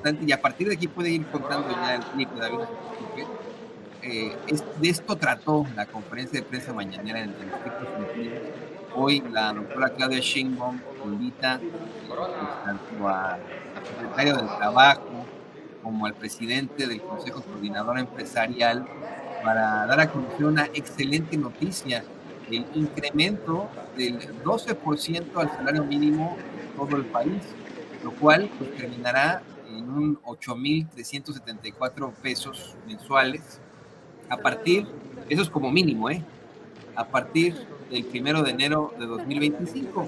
importante, y a partir de aquí puede ir contando ya el clip, David, no se preocupe. De esto trató la conferencia de prensa mañanera en estricto sentido. Hoy la doctora Claudia Sheinbaum invita pues tanto al secretario del Trabajo como al presidente del Consejo Coordinador Empresarial para dar a conocer una excelente noticia, el incremento del 12% al salario mínimo en todo el país, lo cual pues terminará en un 8,374 pesos mensuales a partir, eso es como mínimo, a partir del 1 de enero de 2025.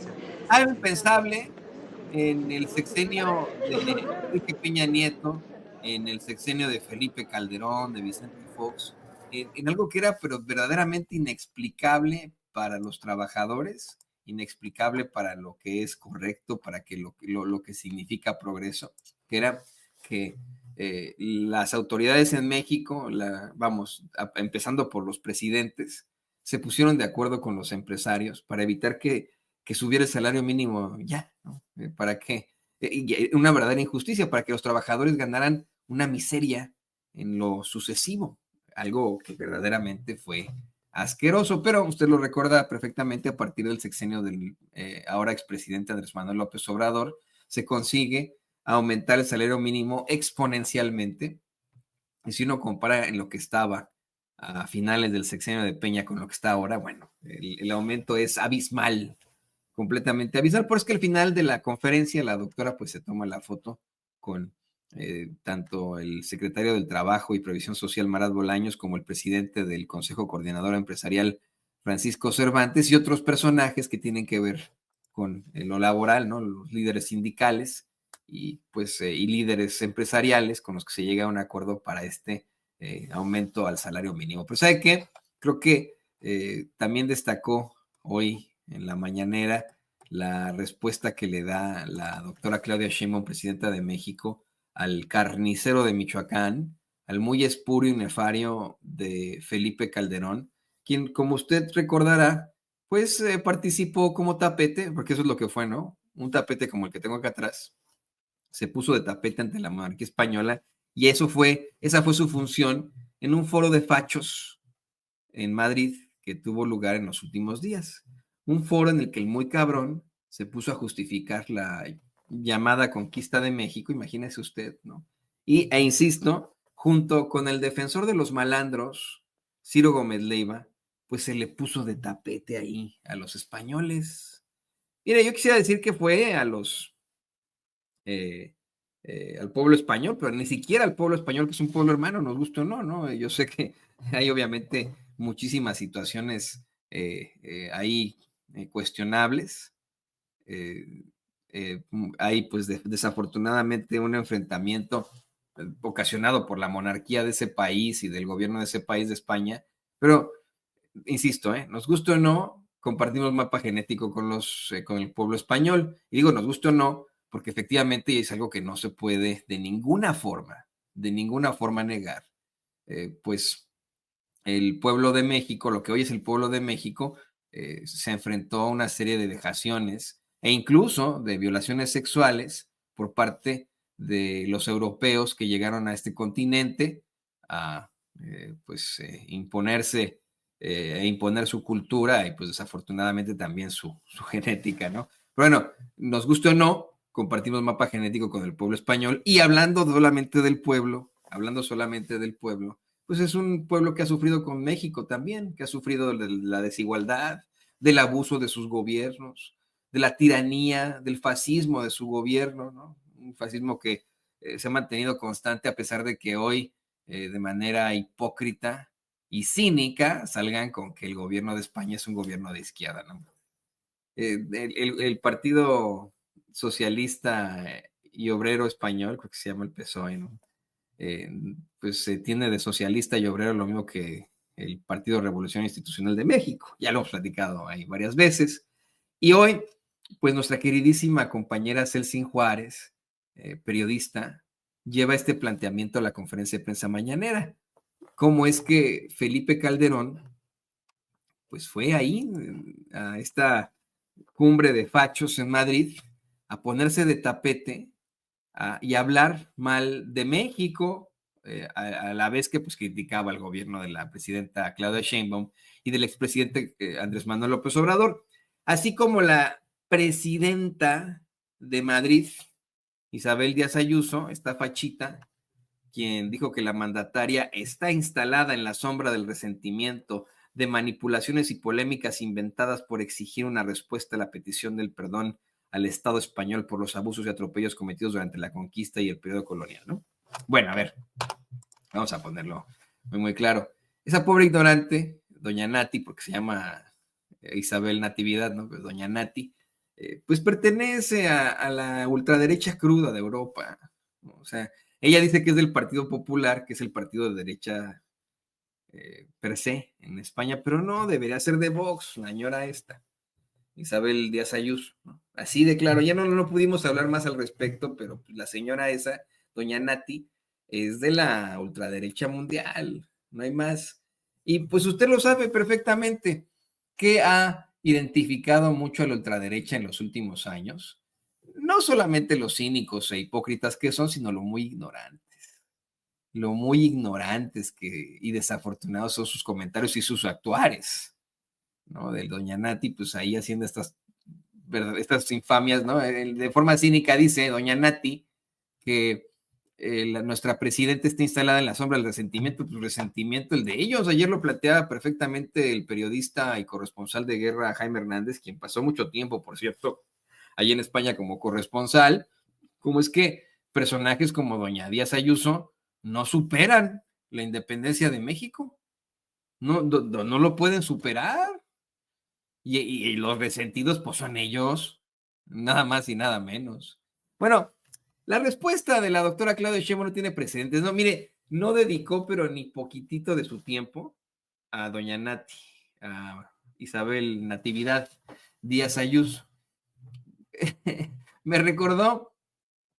Algo impensable en el sexenio de Enrique Peña Nieto, en el sexenio de Felipe Calderón, de Vicente Fox, en algo que era pero verdaderamente inexplicable para los trabajadores, inexplicable para lo que es correcto, para que lo que significa progreso, que era que las autoridades en México, empezando por los presidentes, se pusieron de acuerdo con los empresarios para evitar que subiera el salario mínimo ya, ¿no? ¿Para qué? Una verdadera injusticia, para que los trabajadores ganaran una miseria en lo sucesivo, algo que verdaderamente fue asqueroso, pero usted lo recuerda perfectamente, a partir del sexenio del ahora expresidente Andrés Manuel López Obrador, se consigue aumentar el salario mínimo exponencialmente, y si uno compara en lo que estaba a finales del sexenio de Peña con lo que está ahora, bueno, el aumento es abismal, completamente abismal. Por eso es que al final de la conferencia la doctora pues se toma la foto con tanto el secretario del Trabajo y Previsión Social, Marat Bolaños, como el presidente del Consejo Coordinador Empresarial, Francisco Cervantes, y otros personajes que tienen que ver con lo laboral, ¿no? Los líderes sindicales y pues y líderes empresariales con los que se llega a un acuerdo para este aumento al salario mínimo. Pero ¿sabe qué? Creo que también destacó hoy en la mañanera la respuesta que le da la doctora Claudia Sheinbaum, presidenta de México, al carnicero de Michoacán, al muy espurio y nefario de Felipe Calderón, quien, como usted recordará, pues participó como tapete, porque eso es lo que fue, ¿no? Un tapete como el que tengo acá atrás, se puso de tapete ante la monarquía española, y esa fue su función en un foro de fachos en Madrid que tuvo lugar en los últimos días. Un foro en el que el muy cabrón se puso a justificar la llamada conquista de México, imagínese usted, ¿no? Insisto, junto con el defensor de los malandros, Ciro Gómez Leiva, pues se le puso de tapete ahí a los españoles. Mire, yo quisiera decir que fue eh, al pueblo español, pero ni siquiera al pueblo español, que es un pueblo hermano, nos guste o no, ¿no? Yo sé que hay obviamente muchísimas situaciones ahí cuestionables. Eh, hay pues desafortunadamente un enfrentamiento ocasionado por la monarquía de ese país y del gobierno de ese país de España, pero insisto, nos guste o no, compartimos mapa genético con el pueblo español. Y digo, nos guste o no, porque efectivamente es algo que no se puede de ninguna forma negar. Pues el pueblo de México, lo que hoy es el pueblo de México, se enfrentó a una serie de vejaciones e incluso de violaciones sexuales por parte de los europeos que llegaron a este continente a pues imponerse e imponer su cultura y pues desafortunadamente también su genética, ¿no? Pero bueno, nos guste o no, compartimos mapa genético con el pueblo español, y hablando solamente del pueblo, pues es un pueblo que ha sufrido con México también, que ha sufrido de la desigualdad, del abuso de sus gobiernos, de la tiranía, del fascismo de su gobierno, ¿no? Un fascismo que se ha mantenido constante, a pesar de que hoy, de manera hipócrita y cínica, salgan con que el gobierno de España es un gobierno de izquierda, ¿no? El Partido Socialista y Obrero Español, creo que se llama el PSOE, ¿no? Eh, pues se tiene de socialista y obrero lo mismo que el Partido Revolución Institucional de México. Ya lo hemos platicado ahí varias veces. Y hoy, pues nuestra queridísima compañera Celsin Juárez, periodista, lleva este planteamiento a la conferencia de prensa mañanera. ¿Cómo es que Felipe Calderón, pues fue ahí a esta cumbre de fachos en Madrid a ponerse de tapete y hablar mal de México, a la vez que pues criticaba al gobierno de la presidenta Claudia Sheinbaum y del expresidente Andrés Manuel López Obrador, así como la presidenta de Madrid, Isabel Díaz Ayuso, esta fachita, quien dijo que la mandataria está instalada en la sombra del resentimiento, de manipulaciones y polémicas inventadas por exigir una respuesta a la petición del perdón al Estado español por los abusos y atropellos cometidos durante la conquista y el periodo colonial, ¿no? Bueno, a ver, vamos a ponerlo muy, muy claro. Esa pobre ignorante, doña Nati, porque se llama Isabel Natividad, ¿no? Pues doña Nati, pues pertenece a la ultraderecha cruda de Europa, ¿no? O sea, ella dice que es del Partido Popular, que es el partido de derecha per se en España, pero no, debería ser de Vox, la señora esta, Isabel Díaz Ayuso, ¿no? Así de claro, ya no pudimos hablar más al respecto, pero la señora esa, doña Nati, es de la ultraderecha mundial, no hay más. Y pues usted lo sabe perfectamente, que ha identificado mucho a la ultraderecha en los últimos años, no solamente los cínicos e hipócritas que son, sino lo muy ignorantes y desafortunados son sus comentarios y sus actuares, ¿no? Del doña Nati, pues ahí haciendo estas infamias, ¿no? De forma cínica dice doña Nati que nuestra presidenta está instalada en la sombra del resentimiento, pues resentimiento el de ellos. Ayer lo planteaba perfectamente el periodista y corresponsal de guerra Jaime Hernández, quien pasó mucho tiempo, por cierto, allí en España como corresponsal, cómo es que personajes como doña Díaz Ayuso no superan la independencia de México, no lo pueden superar. Y los resentidos, pues son ellos, nada más y nada menos. Bueno, la respuesta de la doctora Claudia Sheinbaum no tiene precedentes. No, mire, no dedicó, pero ni poquitito de su tiempo a doña Nati, a Isabel Natividad Díaz Ayuso. Me recordó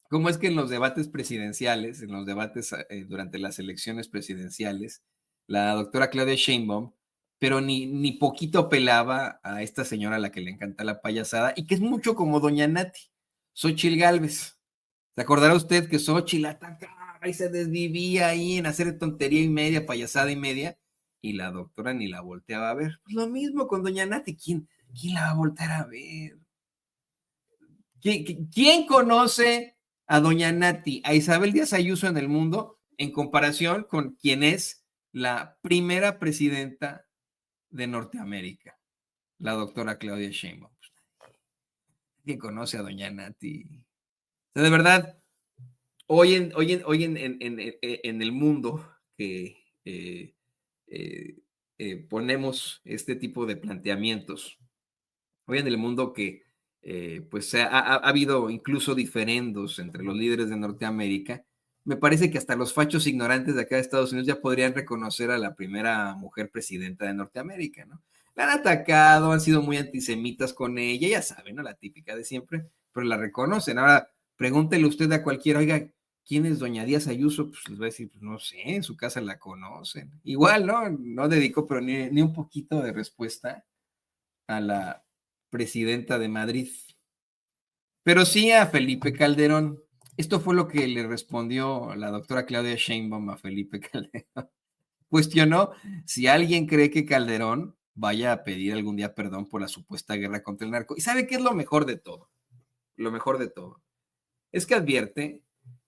cómo es que en los debates presidenciales, en los debates durante las elecciones presidenciales, la doctora Claudia Sheinbaum, pero ni poquito pelaba a esta señora a la que le encanta la payasada y que es mucho como doña Nati, Xochitl Gálvez. ¿Se acordará usted que Xochitl atacaba y se desvivía ahí en hacer tontería y media, payasada y media? Y la doctora ni la volteaba a ver. Pues lo mismo con doña Nati. ¿Quién la va a voltear a ver? ¿Quién conoce a doña Nati, a Isabel Díaz Ayuso en el mundo en comparación con quien es la primera presidenta de Norteamérica, la doctora Claudia Sheinbaum? ¿Quién conoce a doña Nati? O sea, de verdad, hoy en el mundo que eh, ponemos este tipo de planteamientos, hoy en el mundo que pues ha habido incluso diferendos entre los líderes de Norteamérica, me parece que hasta los fachos ignorantes de acá de Estados Unidos ya podrían reconocer a la primera mujer presidenta de Norteamérica, ¿no? La han atacado, han sido muy antisemitas con ella, ya saben, ¿no? La típica de siempre, pero la reconocen. Ahora, pregúntele usted a cualquiera, oiga, ¿quién es doña Díaz Ayuso? Pues les va a decir, pues no sé, en su casa la conocen. Igual, ¿no? No dedicó, pero ni un poquito de respuesta a la presidenta de Madrid, pero sí a Felipe Calderón. Esto fue lo que le respondió la doctora Claudia Sheinbaum a Felipe Calderón. Cuestionó si alguien cree que Calderón vaya a pedir algún día perdón por la supuesta guerra contra el narco. ¿Y sabe qué es lo mejor de todo? Lo mejor de todo es que advierte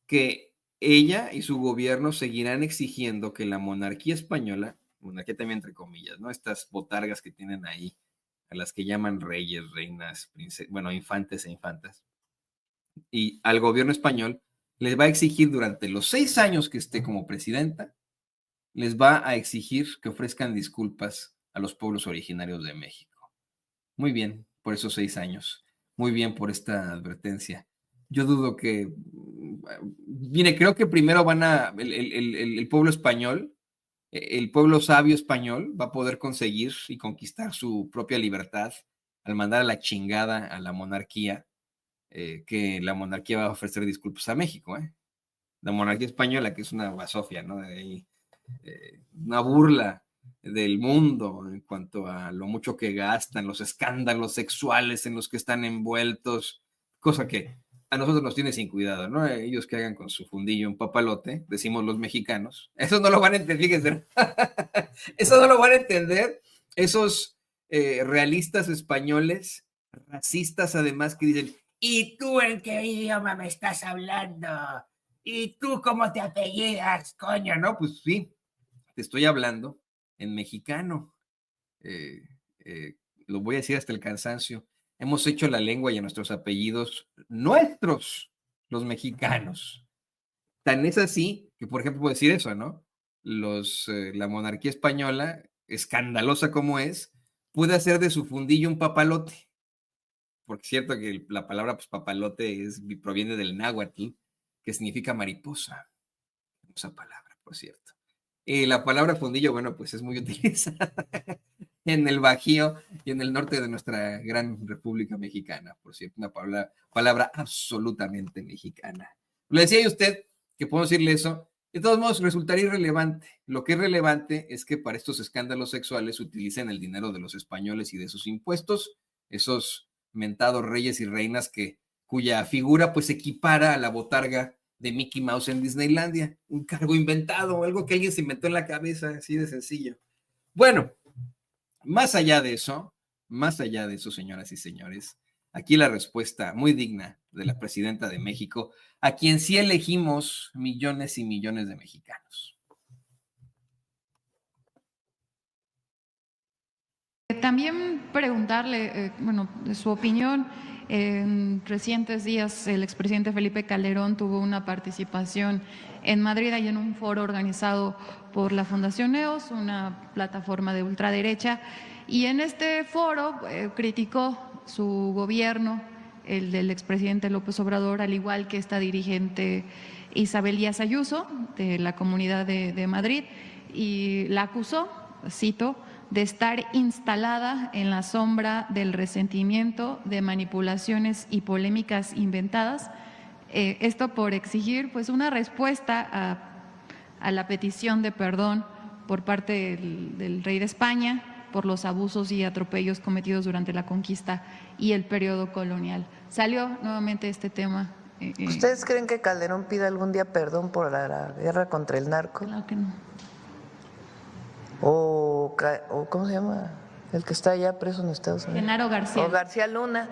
que ella y su gobierno seguirán exigiendo que la monarquía española, monarquía también entre comillas, ¿no? Estas botargas que tienen ahí, a las que llaman reyes, reinas, bueno, infantes e infantas, y al gobierno español les va a exigir durante los 6 años que esté como presidenta, les va a exigir que ofrezcan disculpas a los pueblos originarios de México. Muy bien por esos 6 años, muy bien por esta advertencia. Yo dudo que, mire, creo que primero el pueblo español, el pueblo sabio español va a poder conseguir y conquistar su propia libertad al mandar a la chingada a la monarquía, que la monarquía va a ofrecer disculpas a México, ¿eh? La monarquía española, que es una basofia, ¿no? Una burla del mundo en cuanto a lo mucho que gastan, los escándalos sexuales en los que están envueltos, cosa que a nosotros nos tiene sin cuidado, ¿no? Ellos que hagan con su fundillo un papalote, decimos los mexicanos. Eso no lo van a entender, fíjense. Eso no lo van a entender esos realistas españoles, racistas además, que dicen, ¿y tú en qué idioma me estás hablando? ¿Y tú cómo te apellidas, coño? No, pues sí, te estoy hablando en mexicano. Eh, eh, lo voy a decir hasta el cansancio. Hemos hecho la lengua y a nuestros apellidos nuestros, los mexicanos. Tan es así que, por ejemplo, puedo decir eso, ¿no? La monarquía española, escandalosa como es, puede hacer de su fundillo un papalote. Porque es cierto que la palabra pues, papalote proviene del náhuatl, que significa mariposa. Esa palabra, por cierto. Y la palabra fundillo, bueno, pues es muy utilizada en el Bajío y en el norte de nuestra gran República Mexicana, por cierto, una palabra absolutamente mexicana. Le decía a usted que podemos decirle eso, de todos modos resultaría irrelevante. Lo que es relevante es que para estos escándalos sexuales utilicen el dinero de los españoles y de sus impuestos, esos mentados reyes y reinas cuya figura pues equipara a la botarga de Mickey Mouse en Disneylandia, un cargo inventado, algo que alguien se inventó en la cabeza, así de sencillo. Bueno, más allá de eso, señoras y señores, aquí la respuesta muy digna de la presidenta de México, a quien sí elegimos millones y millones de mexicanos. También preguntarle, bueno, de su opinión. En recientes días el expresidente Felipe Calderón tuvo una participación en Madrid y en un foro organizado por la Fundación EOS, una plataforma de ultraderecha, y en este foro criticó su gobierno, el del expresidente López Obrador, al igual que esta dirigente Isabel Díaz Ayuso de la Comunidad de Madrid, y la acusó, cito, de estar instalada en la sombra del resentimiento, de manipulaciones y polémicas inventadas, esto por exigir pues una respuesta a la petición de perdón por parte del rey de España por los abusos y atropellos cometidos durante la conquista y el periodo colonial. Salió nuevamente este tema. ¿Ustedes creen que Calderón pida algún día perdón por la guerra contra el narco? Claro que no. O ¿cómo se llama? El que está allá preso en Estados Unidos. Genaro García. O García Luna.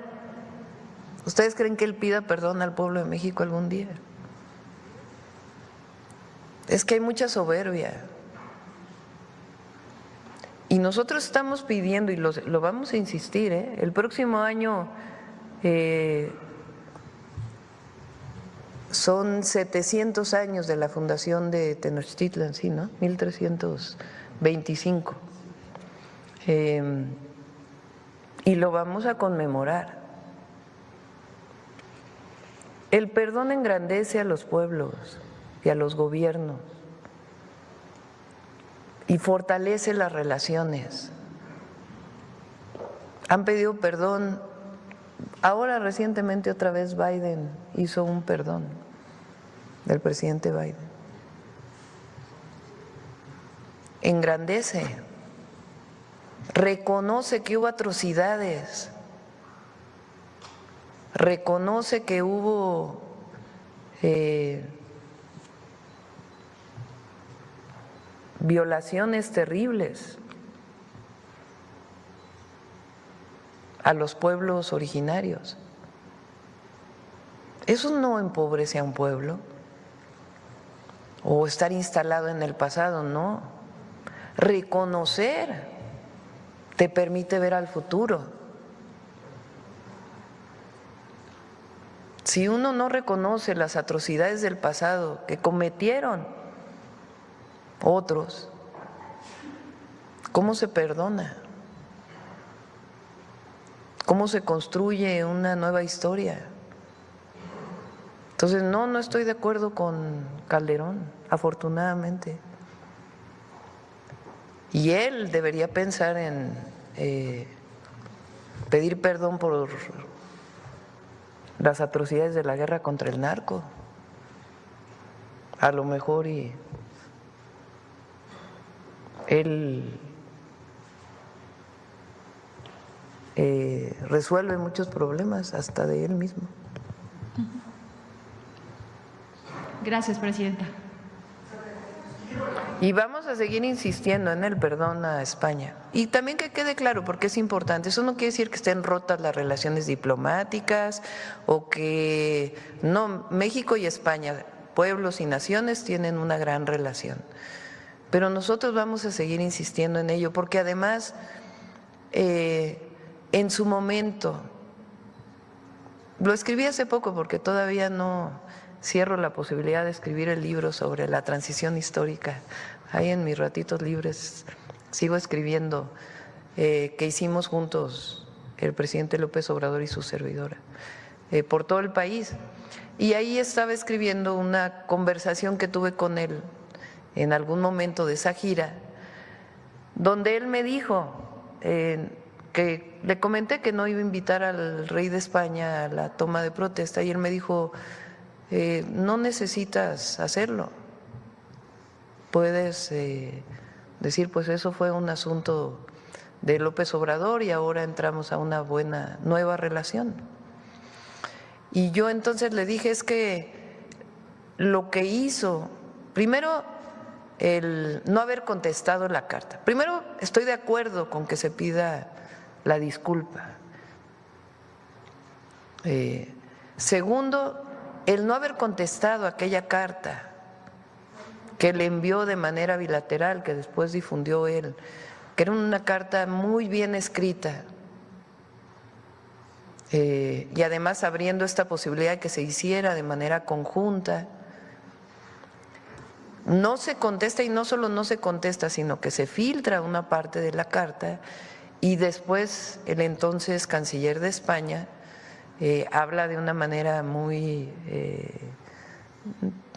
¿Ustedes creen que él pida perdón al pueblo de México algún día? Es que hay mucha soberbia. Y nosotros estamos pidiendo, y lo vamos a insistir, el próximo año son 700 años de la fundación de Tenochtitlan, ¿sí, no? 1325. Y lo vamos a conmemorar. El perdón engrandece a los pueblos y a los gobiernos y fortalece las relaciones. Han pedido perdón. Ahora recientemente otra vez Biden hizo un perdón del presidente Biden. Engrandece, reconoce que hubo atrocidades, reconoce que hubo violaciones terribles a los pueblos originarios. Eso no empobrece a un pueblo o estar instalado en el pasado, no. Reconocer te permite ver al futuro. Si uno no reconoce las atrocidades del pasado que cometieron otros, ¿cómo se perdona? ¿Cómo se construye una nueva historia? Entonces, no estoy de acuerdo con Calderón, afortunadamente. Y él debería pensar en pedir perdón por las atrocidades de la guerra contra el narco. A lo mejor él resuelve muchos problemas hasta de él mismo. Gracias, presidenta. Y vamos a seguir insistiendo en el perdón a España. Y también que quede claro, porque es importante, eso no quiere decir que estén rotas las relaciones diplomáticas o que no, México y España, pueblos y naciones, tienen una gran relación. Pero nosotros vamos a seguir insistiendo en ello, porque además, en su momento, lo escribí hace poco porque todavía no cierro la posibilidad de escribir el libro sobre la transición histórica. Ahí en mis ratitos libres sigo escribiendo que hicimos juntos el presidente López Obrador y su servidora por todo el país. Y ahí estaba escribiendo una conversación que tuve con él en algún momento de esa gira, donde él me dijo que le comenté que no iba a invitar al rey de España a la toma de protesta y él me dijo, no necesitas hacerlo, puedes decir pues eso fue un asunto de López Obrador y ahora entramos a una buena nueva relación. Y yo entonces le dije es que lo que hizo, primero el no haber contestado la carta. Primero, estoy de acuerdo con que se pida la disculpa. Segundo, el no haber contestado aquella carta que le envió de manera bilateral, que después difundió él, que era una carta muy bien escrita, y además abriendo esta posibilidad de que se hiciera de manera conjunta. No se contesta y no solo no se contesta, sino que se filtra una parte de la carta y después el entonces canciller de España habla de una manera muy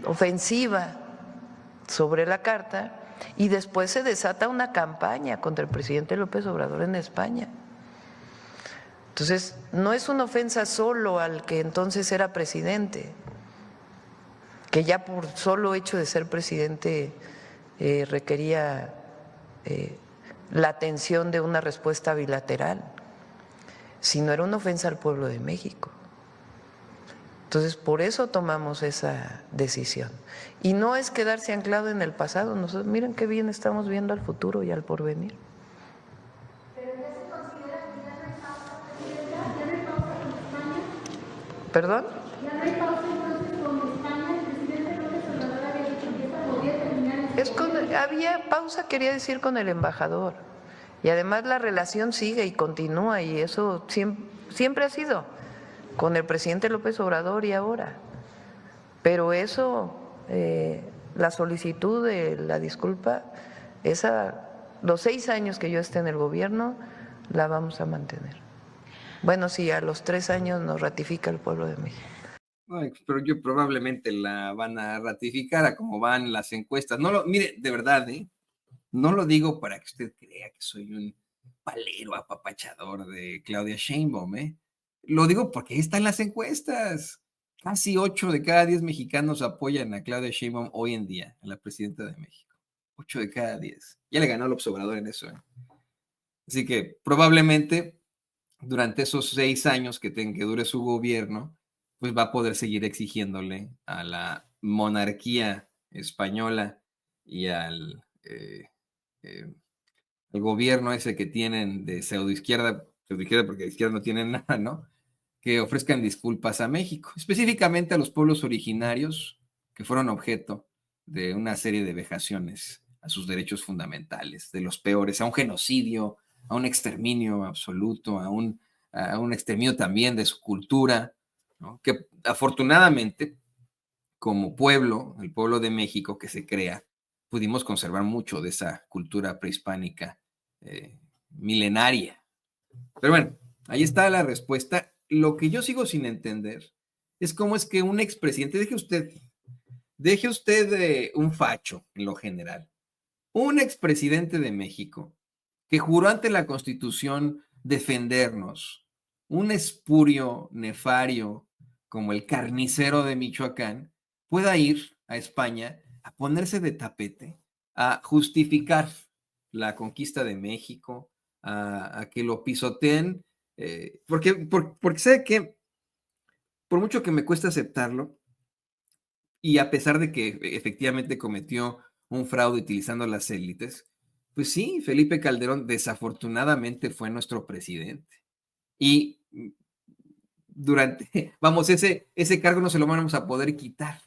ofensiva sobre la carta y después se desata una campaña contra el presidente López Obrador en España. Entonces, no es una ofensa solo al que entonces era presidente, que ya por solo hecho de ser presidente requería la atención de una respuesta bilateral, sino era una ofensa al pueblo de México. Entonces, por eso tomamos esa decisión. Y no es quedarse anclado en el pasado, nosotros miren qué bien estamos viendo al futuro y al porvenir. ¿Perdón? Había pausa, quería decir, con el embajador. Y además la relación sigue y continúa y eso siempre ha sido con el presidente López Obrador y ahora. Pero eso, la solicitud de la disculpa, los 6 años que yo esté en el gobierno, la vamos a mantener. Bueno, sí, a los 3 años nos ratifica el pueblo de México. Ay, pero yo probablemente la van a ratificar a como van las encuestas. Mire, de verdad, no lo digo para que usted crea que soy un palero apapachador de Claudia Sheinbaum, Lo digo porque ahí están las encuestas. Casi 8 de cada 10 mexicanos apoyan a Claudia Sheinbaum hoy en día, a la presidenta de México. 8 de cada 10. Ya le ganó López Obrador en eso, Así que probablemente durante esos 6 años que dure su gobierno, pues va a poder seguir exigiéndole a la monarquía española y al el gobierno ese que tienen de pseudoizquierda porque de izquierda no tienen nada, ¿no? Que ofrezcan disculpas a México, específicamente a los pueblos originarios que fueron objeto de una serie de vejaciones a sus derechos fundamentales, de los peores, a un genocidio, a un exterminio absoluto, a un exterminio también de su cultura, ¿no? Que afortunadamente, como pueblo, el pueblo de México que se crea, pudimos conservar mucho de esa cultura prehispánica milenaria. Pero bueno, ahí está la respuesta. Lo que yo sigo sin entender es cómo es que un expresidente, deje usted un facho en lo general, un expresidente de México que juró ante la Constitución defendernos, un espurio nefario como el carnicero de Michoacán, pueda ir a España a ponerse de tapete, a justificar la conquista de México, a que lo pisoteen, porque sé que, por mucho que me cuesta aceptarlo, Y a pesar de que efectivamente cometió un fraude utilizando las élites, pues sí, Felipe Calderón desafortunadamente fue nuestro presidente. Y vamos, ese cargo no se lo vamos a poder quitar.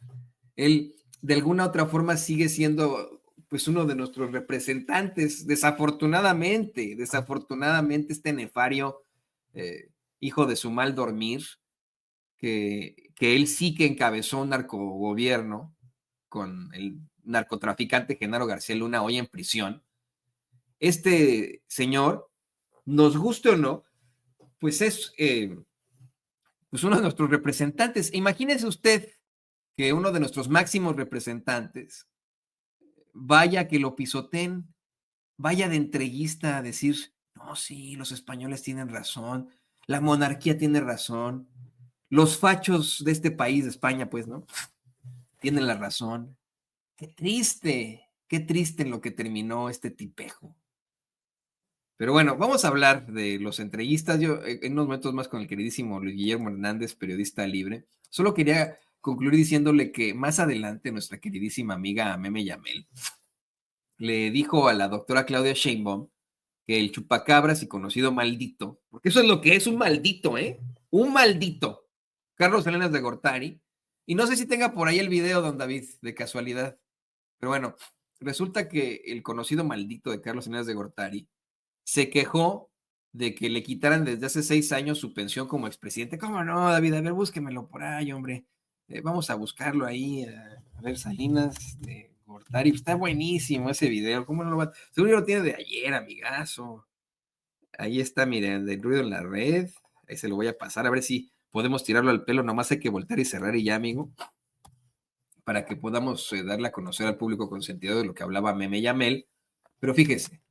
Él de alguna otra forma sigue siendo pues uno de nuestros representantes, desafortunadamente este nefario, hijo de su mal dormir, que él sí que encabezó un narcogobierno con el narcotraficante Genaro García Luna, hoy en prisión. Este señor, nos guste o no, pues es pues uno de nuestros representantes. Imagínese usted que uno de nuestros máximos representantes vaya que lo pisoteen, vaya de entreguista a decir, no, sí, los españoles tienen razón, la monarquía tiene razón, los fachos de este país, de España, pues, ¿no? Tienen la razón. Qué triste en lo que terminó este tipejo. Pero bueno, vamos a hablar de los entreguistas. Yo en unos momentos más con el queridísimo Luis Guillermo Hernández, periodista libre. Solo quería concluir diciéndole que más adelante nuestra queridísima amiga Meme Yamel le dijo a la doctora Claudia Sheinbaum que el chupacabras y conocido maldito, porque eso es lo que es un maldito, ¿eh? Un maldito. Carlos Salinas de Gortari. Y no sé si tenga por ahí el video, don David, de casualidad. Pero bueno, resulta que el conocido maldito de Carlos Salinas de Gortari se quejó de que le quitaran desde hace 6 años su pensión como expresidente. ¿Cómo no, David? A ver, búsquemelo por ahí, hombre. Vamos a buscarlo ahí, a ver, Salinas de Gortari. Está buenísimo ese video. ¿Cómo no lo va? Seguro lo tiene de ayer, amigazo. Ahí está, miren, del ruido en la red. Ahí se lo voy a pasar, a ver si podemos tirarlo al pelo. Nomás hay que voltear y cerrar y ya, amigo, para que podamos darle a conocer al público consentido de lo que hablaba Meme Yamel. Pero fíjese,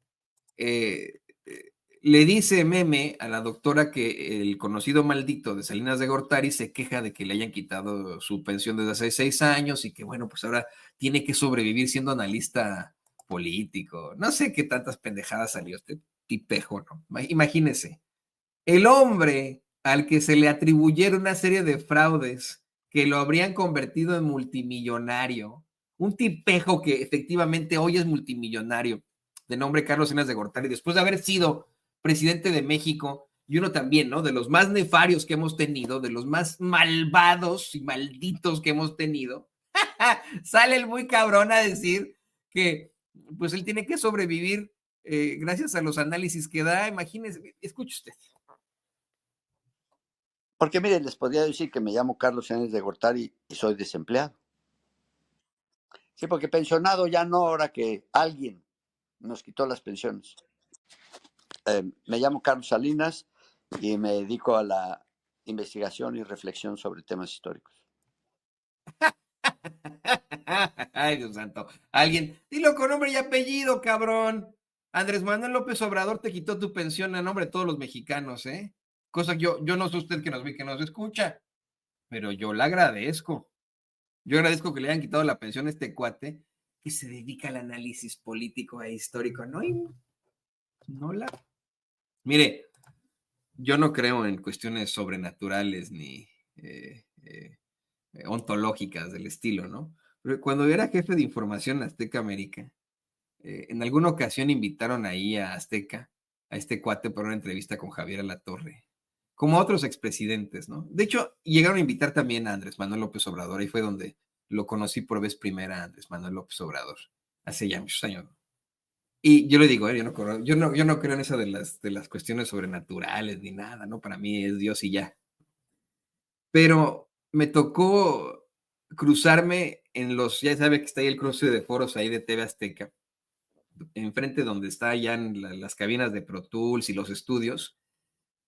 le dice Meme a la doctora que el conocido maldito de Salinas de Gortari se queja de que le hayan quitado su pensión desde hace 6 años y que, bueno, pues ahora tiene que sobrevivir siendo analista político. No sé qué tantas pendejadas salió este tipejo, ¿no? Imagínese, el hombre al que se le atribuyeron una serie de fraudes que lo habrían convertido en multimillonario, un tipejo que efectivamente hoy es multimillonario, de nombre Carlos Salinas de Gortari, después de haber sido presidente de México, y uno también, ¿no? De los más nefarios que hemos tenido, de los más malvados y malditos que hemos tenido, sale el muy cabrón a decir que pues él tiene que sobrevivir gracias a los análisis que da. Imagínense, escuche usted. Porque miren, les podría decir que me llamo Carlos Salinas de Gortari y soy desempleado. Sí, porque pensionado ya no, ahora que alguien nos quitó las pensiones. Me llamo Carlos Salinas y me dedico a la investigación y reflexión sobre temas históricos. Ay, Dios santo. Alguien, dilo con nombre y apellido, cabrón. Andrés Manuel López Obrador te quitó tu pensión a nombre de todos los mexicanos, ¿eh? Cosa que yo no sé usted que nos ve, que nos escucha, pero yo le agradezco. Yo agradezco que le hayan quitado la pensión a este cuate que se dedica al análisis político e histórico. Mire, yo no creo en cuestiones sobrenaturales ni ontológicas del estilo, ¿no? Pero cuando yo era jefe de información en Azteca América, en alguna ocasión invitaron ahí a Azteca, a este cuate, por una entrevista con Javier Alatorre, como a otros expresidentes, ¿no? De hecho, llegaron a invitar también a Andrés Manuel López Obrador, ahí fue donde lo conocí por vez primera a Andrés Manuel López Obrador, hace ya muchos años. Y yo le digo, yo no creo en eso de las cuestiones sobrenaturales ni nada, ¿no? Para mí es Dios y ya. Pero me tocó cruzarme en ya sabe que está ahí el cruce de foros ahí de TV Azteca, enfrente donde está ya en las cabinas de Pro Tools y los estudios,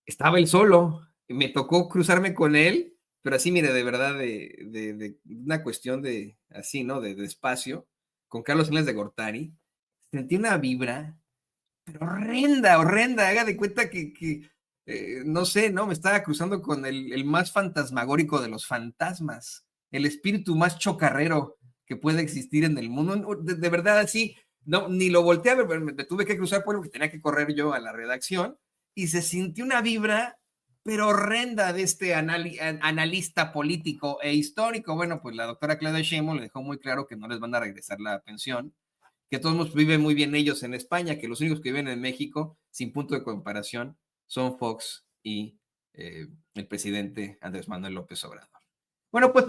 estaba él solo. Me tocó cruzarme con él, pero así, mire, de verdad, de una cuestión de, así, ¿no? De espacio, con Carlos Salinas de Gortari. Sentí una vibra, pero horrenda, haga de cuenta que no sé, ¿no? Me estaba cruzando con el más fantasmagórico de los fantasmas, el espíritu más chocarrero que puede existir en el mundo. De verdad, así, no, ni lo volteé a ver, me tuve que cruzar por lo que tenía que correr yo a la redacción y se sintió una vibra pero horrenda de este analista político e histórico. Bueno, pues la doctora Claudia Sheinbaum le dejó muy claro que no les van a regresar la pensión, que todos viven muy bien ellos en España, que los únicos que viven en México, sin punto de comparación, son Fox y el presidente Andrés Manuel López Obrador. Bueno, pues